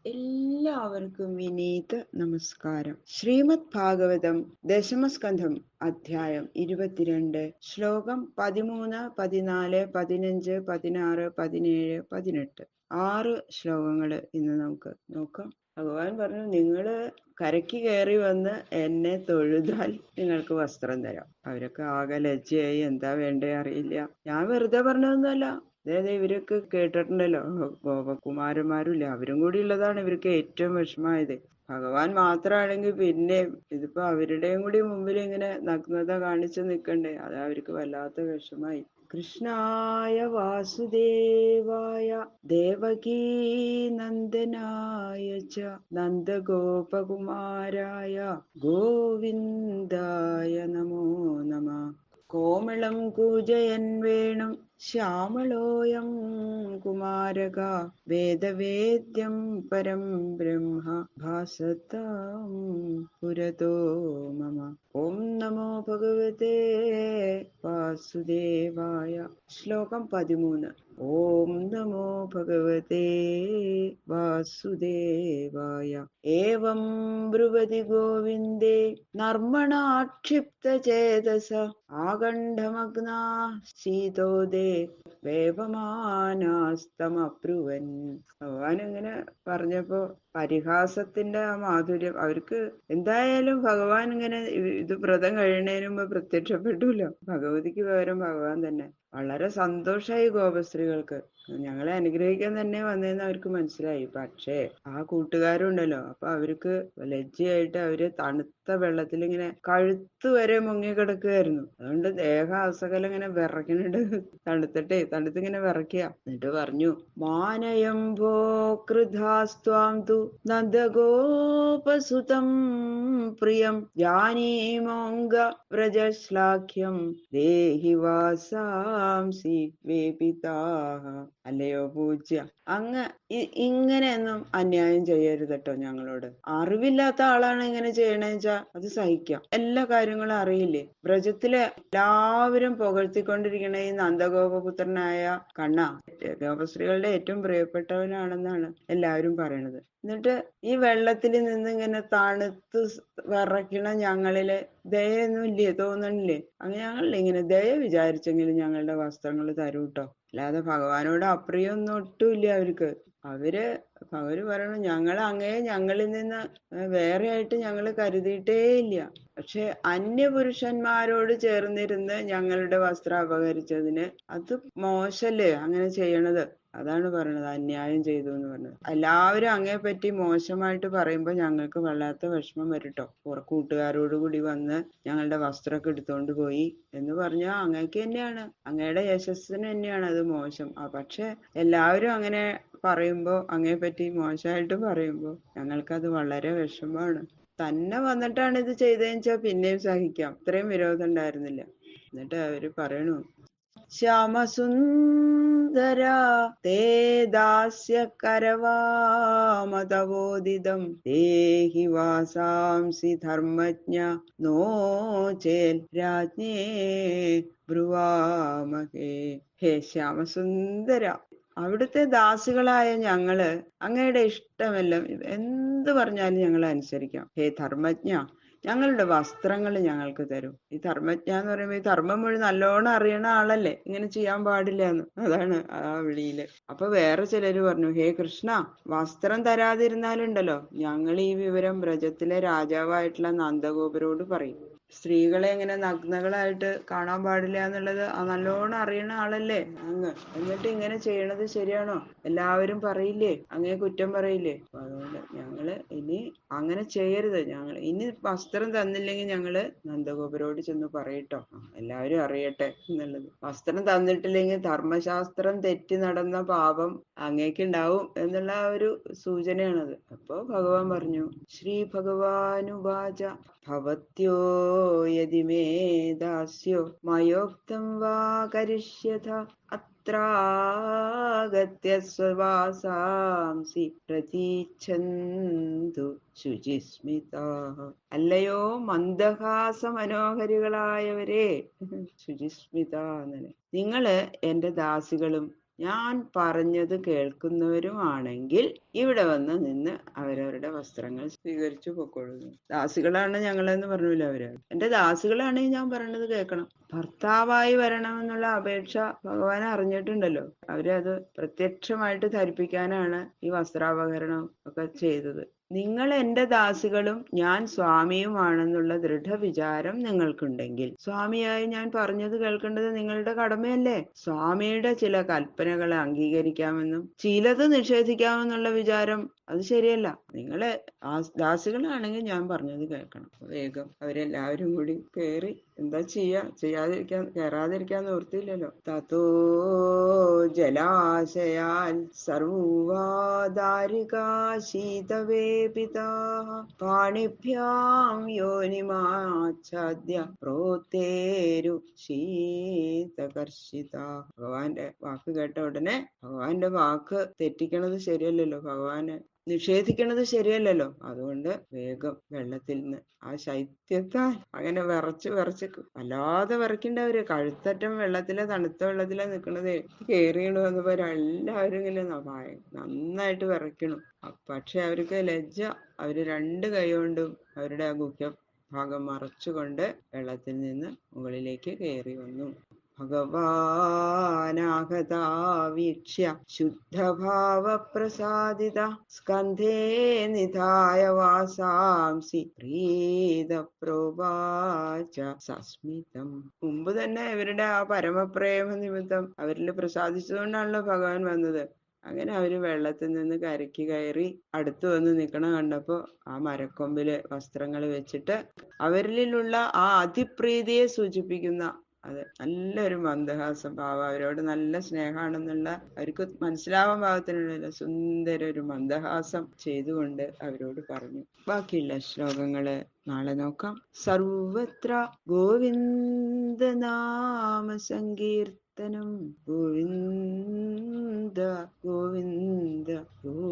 എല്ലാവർക്കും വിനീത നമസ്കാരം. ശ്രീമദ് ഭാഗവതം ദശമസ്കന്ധം അധ്യായം 22 ശ്ലോകം 13, 14, 15, 16, 17, 18 6 ശ്ലോകങ്ങൾ ഇന്ന് നമുക്ക് നോക്കാം. ഭഗവാൻ പറഞ്ഞു, നിങ്ങള് കരയ്ക്ക് കയറി വന്ന് എന്നെ തൊഴുതാൽ നിങ്ങൾക്ക് വസ്ത്രം തരാം. അവരൊക്കെ ആകെ ലജ്ജയായി, എന്താ വേണ്ടേ അറിയില്ല. ഞാൻ വെറുതെ പറഞ്ഞതൊന്നുമല്ല. അതായത് ഇവരൊക്കെ കേട്ടിട്ടുണ്ടല്ലോ, ഗോപകുമാരന്മാരില്ല, അവരും കൂടി ഉള്ളതാണ് ഇവർക്ക് ഏറ്റവും വിഷമമായത്. ഭഗവാൻ മാത്രമാണെങ്കിൽ പിന്നെ ഇതിപ്പോ അവരുടെയും കൂടി മുമ്പിൽ ഇങ്ങനെ നഗ്നത കാണിച്ചു നിൽക്കണ്ടേ, അത് അവർക്ക് വല്ലാത്ത വിഷമായി. കൃഷ്ണായ വാസുദേവായ ദേവകീ നന്ദനായ ച നന്ദഗോപകുമാരായ ഗോവിന്ദായ നമോ നമഃ. കോമളം കൂജയൻ വേണം ശ്യാമളോയം കുമാരക വേദവേദ്യം പരം ബ്രഹ്മ ഭാസതാം പുരതോ മമ. ഓം നമോ ഭഗവതേ വാസുദേവായ. ശ്ലോകം 13. ഓം നമോ ഭഗവതേ വാസുദേവായ. ഏവം ബ്രുവതി ഗോവിന്ദേ നർമ്മണാക്ഷിപ്തചേതസ ആകണ്ഠമഗ്നാ ശീതോദേ വേപമാനാസ്തമബ്രുവൻ. ഭഗവാൻ ഇങ്ങനെ പറഞ്ഞപ്പോ പരിഹാസത്തിന്റെ ആ മാധുര്യം അവർക്ക് എന്തായാലും ഭഗവാൻ ഇങ്ങനെ ഇത് വ്രതം കഴിയണതിന് മുമ്പ് പ്രത്യക്ഷപ്പെട്ടൂല്ലോ. ഭഗവതിക്ക് പകരം ഭഗവാൻ തന്നെ. വളരെ സന്തോഷമായി ഗോപസ്ത്രീകൾക്ക്. ഞങ്ങളെ അനുഗ്രഹിക്കാൻ തന്നെ വന്നതെന്ന് അവർക്ക് മനസ്സിലായി. പക്ഷേ ആ കൂട്ടുകാരുണ്ടല്ലോ, അപ്പൊ അവർക്ക് ലജ്ജയായിട്ട് അവര് തണുത്ത വെള്ളത്തിൽ ഇങ്ങനെ കഴുത്ത് വരെ മുങ്ങിക്കിടക്കുകയായിരുന്നു. അതുകൊണ്ട് ദേഹാസകലം ഇങ്ങനെ വിറയ്ക്കുന്നുണ്ട്. തണുത്തിങ്ങനെ വിറയ്ക്കുക. എന്നിട്ട് പറഞ്ഞു, മാനയം ഭോ കൃധാസ്ത്വാം തു നന്ദഗോപസുതം പ്രിയം ജാനീമോംഗ വ്രജശ്ലാഘ്യം ദേഹി വാസാംസി വേപിതാഹ. അല്ലയോ പൂജ്യ, അങ്ങ് ഇങ്ങനെയൊന്നും അന്യായം ചെയ്യരുത് കേട്ടോ ഞങ്ങളോട്. അറിവില്ലാത്ത ആളാണ് ഇങ്ങനെ ചെയ്യണേന്ന് വെച്ചാ അത് സഹിക്കാം. എല്ലാ കാര്യങ്ങളും അറിയില്ലേ. വ്രജത്തിലെ എല്ലാവരും പുകഴ്ത്തിക്കൊണ്ടിരിക്കണ ഈ നന്ദഗോപപുത്രനായ കണ്ണ ഗോപശ്രീകളുടെ ഏറ്റവും പ്രിയപ്പെട്ടവനാണെന്നാണ് എല്ലാവരും പറയണത്. എന്നിട്ട് ഈ വെള്ളത്തിൽ നിന്ന് ഇങ്ങനെ തണുത്ത് വിറയ്ക്കണ ഞങ്ങളില് ദയൊന്നും ഇല്ലേ, തോന്നണില്ലേ? അങ്ങനെ ഞങ്ങളില്ലേ ഇങ്ങനെ ദയ വിചാരിച്ചെങ്കിലും ഞങ്ങളുടെ വസ്ത്രങ്ങൾ തരൂട്ടോ. അല്ലാതെ ഭഗവാനോട് അപ്രിയൊന്നും ഒട്ടുമില്ല അവർക്ക്. അവര് പറയണു, ഞങ്ങളിൽ നിന്ന് വേറെ ആയിട്ട് ഞങ്ങൾ കരുതിയിട്ടേ ഇല്ല. പക്ഷെ അന്യപുരുഷന്മാരോട് ചേർന്നിരുന്ന് ഞങ്ങളുടെ വസ്ത്രം അപഹരിച്ചതിന് അത് മോശല്ലേ അങ്ങനെ ചെയ്യണത്. അതാണ് പറയണത്, അന്യായം ചെയ്തു എന്ന് പറഞ്ഞത്. എല്ലാവരും അങ്ങേപ്പറ്റി മോശമായിട്ട് പറയുമ്പോ ഞങ്ങൾക്ക് വല്ലാത്ത വിഷമം വരട്ടോ. കൂട്ടുകാരോട് കൂടി വന്ന് ഞങ്ങളുടെ വസ്ത്രമൊക്കെ എടുത്തോണ്ട് പോയി എന്ന് പറഞ്ഞാൽ അങ്ങേക്ക് തന്നെയാണ്, അങ്ങയുടെ യശസ്സിന് തന്നെയാണ് അത് മോശം. പക്ഷെ എല്ലാവരും അങ്ങനെ പറയുമ്പോ, അങ്ങേപ്പറ്റി മോശമായിട്ട് പറയുമ്പോ ഞങ്ങൾക്കത് വളരെ വിഷമമാണ്. തന്നെ വന്നിട്ടാണ് ഇത് ചെയ്തതെന്ന് വെച്ചാൽ പിന്നെയും സഹിക്കാം, ഇത്രയും വിരോധം ഉണ്ടായിരുന്നില്ല. എന്നിട്ട് അവര് പറയണു, ശ്യാമസുന്ദര തേ ദാസ്യ കരവാമതവോദിതം ദേഹി വാസാംസി ധർമ്മജ്ഞ നോ ചേൽ രാജ്ഞേ ബ്രുവാമഹേ. ഹേ ശ്യാമസുന്ദര, അവിടുത്തെ ദാസികളായ ഞങ്ങള് അങ്ങയുടെ ഇഷ്ടമെല്ലാം എന്ത് പറഞ്ഞാലും ഞങ്ങൾ അനുസരിക്കാം. ഹേ ധർമ്മജ്ഞ, ഞങ്ങളുടെ വസ്ത്രങ്ങൾ ഞങ്ങൾക്ക് തരും. ഈ ധർമ്മജ്ഞ എന്ന് പറയുമ്പോ ഈ ധർമ്മം മുഴുവൻ നല്ലോണം അറിയണ ആളല്ലേ, ഇങ്ങനെ ചെയ്യാൻ പാടില്ല എന്ന്. അതാണ് ആ വിളിയില്. അപ്പൊ വേറെ ചിലര് പറഞ്ഞു, ഹേ കൃഷ്ണ, വസ്ത്രം തരാതിരുന്നാലുണ്ടല്ലോ ഞങ്ങൾ ഈ വിവരം വ്രജത്തിലെ രാജാവായിട്ടുള്ള നന്ദഗോപരോട് പറയും. സ്ത്രീകളെ ഇങ്ങനെ നഗ്നകളായിട്ട് കാണാൻ പാടില്ല എന്നുള്ളത് നല്ലോണം അറിയണ ആളല്ലേ അങ്ങ്. എന്നിട്ട് ഇങ്ങനെ ചെയ്യണത് ശരിയാണോ? എല്ലാവരും പറയില്ലേ, അങ്ങേ കുറ്റം പറയില്ലേ? അതുകൊണ്ട് ഞങ്ങള് ഇനി അങ്ങനെ ചെയ്യരുത്. ഞങ്ങൾ ഇനി വസ്ത്രം തന്നില്ലെങ്കിൽ ഞങ്ങള് നന്ദഗോപരോട് ചെന്ന് പറയട്ടോ, എല്ലാവരും അറിയട്ടെ എന്നുള്ളത്. വസ്ത്രം തന്നിട്ടില്ലെങ്കിൽ ധർമ്മശാസ്ത്രം തെറ്റി നടന്ന പാപം അങ്ങേക്കുണ്ടാവും എന്നുള്ള ഒരു സൂചനയാണത്. അപ്പോ ഭഗവാൻ പറഞ്ഞു, ശ്രീ ഭഗവാനുവാച ഭവത്യോ യദി മേ ദാസ്യോ മയോക്തം വാ കരിഷ്യഥ അത്രാഗത്യ സ്വവാസാംസി പ്രതീച്ഛന്തു ശുചിസ്മിതാഃ. അല്ലയോ മന്ദഹാസ മനോഹരികളായവരെ, ശുചിസ്മിത എന്നല്ലേ, നിങ്ങള് എന്റെ ദാസികളും ഞാൻ പറഞ്ഞത് കേൾക്കുന്നവരുമാണെങ്കിൽ ഇവിടെ വന്ന് നിന്ന് അവരവരുടെ വസ്ത്രങ്ങൾ സ്വീകരിച്ചു പൊക്കൊള്ളുന്നു. ദാസികളാണ് ഞങ്ങളെന്ന് പറഞ്ഞില്ല അവര്. എന്റെ ദാസികളാണെങ്കിൽ ഞാൻ പറയണത് കേൾക്കണം. ഭർത്താവായി വരണമെന്നുള്ള അപേക്ഷ ഭഗവാൻ അറിഞ്ഞിട്ടുണ്ടല്ലോ. അവരത് പ്രത്യക്ഷമായിട്ട് ധരിപ്പിക്കാനാണ് ഈ വസ്ത്രാപഹരണം ഒക്കെ ചെയ്തത്. നിങ്ങൾ എന്റെ ദാസികളും ഞാൻ സ്വാമിയുമാണെന്നുള്ള ദൃഢവിചാരം നിങ്ങൾക്കുണ്ടെങ്കിൽ, സ്വാമിയായി ഞാൻ പറഞ്ഞത് കേൾക്കേണ്ടത് നിങ്ങളുടെ കടമയല്ലേ? സ്വാമിയുടെ ചില കൽപ്പനകളെ അംഗീകരിക്കാമെന്നും ചിലത് നിഷേധിക്കാമെന്നുള്ള വിചാരം അത് ശരിയല്ല. നിങ്ങളെ ദാസികളാണെങ്കിൽ ഞാൻ പറഞ്ഞത് കേൾക്കണം. വേഗം അവരെല്ലാവരും കൂടി കേറി എന്താ കേറാതിരിക്കാൻ നിവൃത്തിയില്ലല്ലോ. തതോ ജലാശയാൽ സർവാദാരികാ ശീതവേപിതാഃ പാണിഭ്യാം യോനിമാച്ഛാദ്യ പ്രോത്തേരു ശീതകർഷിതാഃ. ഭഗവാന്റെ വാക്ക് കേട്ട ഉടനെ, ഭഗവാന്റെ വാക്ക് തെറ്റിക്കണത് ശരിയല്ലല്ലോ, ഭഗവാന് നിഷേധിക്കണത് ശരിയല്ലല്ലോ. അതുകൊണ്ട് വേഗം വെള്ളത്തിൽ നിന്ന് ആ ശൈത്യത്താൽ അങ്ങനെ വിറച്ച് വല്ലാതെ വിറയ്ക്കണ്ടവര്. കഴുത്തറ്റം വെള്ളത്തിലെ തണുത്ത വെള്ളത്തിലെ നിൽക്കണതേ. കേറിയണു വന്നപ്പോ എല്ലാവരും ഇങ്ങനെ നന്നായിട്ട് വിറയ്ക്കണു. പക്ഷെ അവർക്ക് ലജ്ജ. അവര് രണ്ട് കൈ കൊണ്ടും അവരുടെ ആ ഗുഹ്യ ഭാഗം മറച്ചുകൊണ്ട് വെള്ളത്തിൽ നിന്ന് മുകളിലേക്ക് കയറി വന്നു. ഭഗവാനാഗതാ വീക്ഷ്യ ശുദ്ധഭാവപ്രസാദിത സ്കന്ധേ നിധായ വാസാംസി പ്രീത പ്രോവാച സസ്മിതം. മുമ്പ് തന്നെ ഇവരുടെ ആ പരമപ്രേമ നിമിത്തം അവരിൽ പ്രസാദിച്ചതുകൊണ്ടാണല്ലോ ഭഗവാൻ വന്നത്. അങ്ങനെ അവര് വെള്ളത്തിൽ നിന്ന് കരയ്ക്ക് കയറി അടുത്ത് വന്ന് നിൽക്കണ കണ്ടപ്പോ ആ മരക്കൊമ്പില് വസ്ത്രങ്ങൾ വെച്ചിട്ട് അവരിലുള്ള ആ അതിപ്രീതിയെ സൂചിപ്പിക്കുന്ന അത് നല്ലൊരു മന്ദഹാസം ഭാവം, അവരോട് നല്ല സ്നേഹമാണെന്നുള്ള അവർക്ക് മനസ്സിലാവാൻ പാകത്തിനുള്ള സുന്ദര ഒരു മന്ദഹാസം ചെയ്തുകൊണ്ട് അവരോട് പറഞ്ഞു. ബാക്കിയുള്ള ശ്ലോകങ്ങള് നാളെ നോക്കാം. സർവത്ര ഗോവിന്ദ നാമ സങ്കീർത്തനം ഗോവിന്ദ ഗോവിന്ദ ഗോവിന്ദ.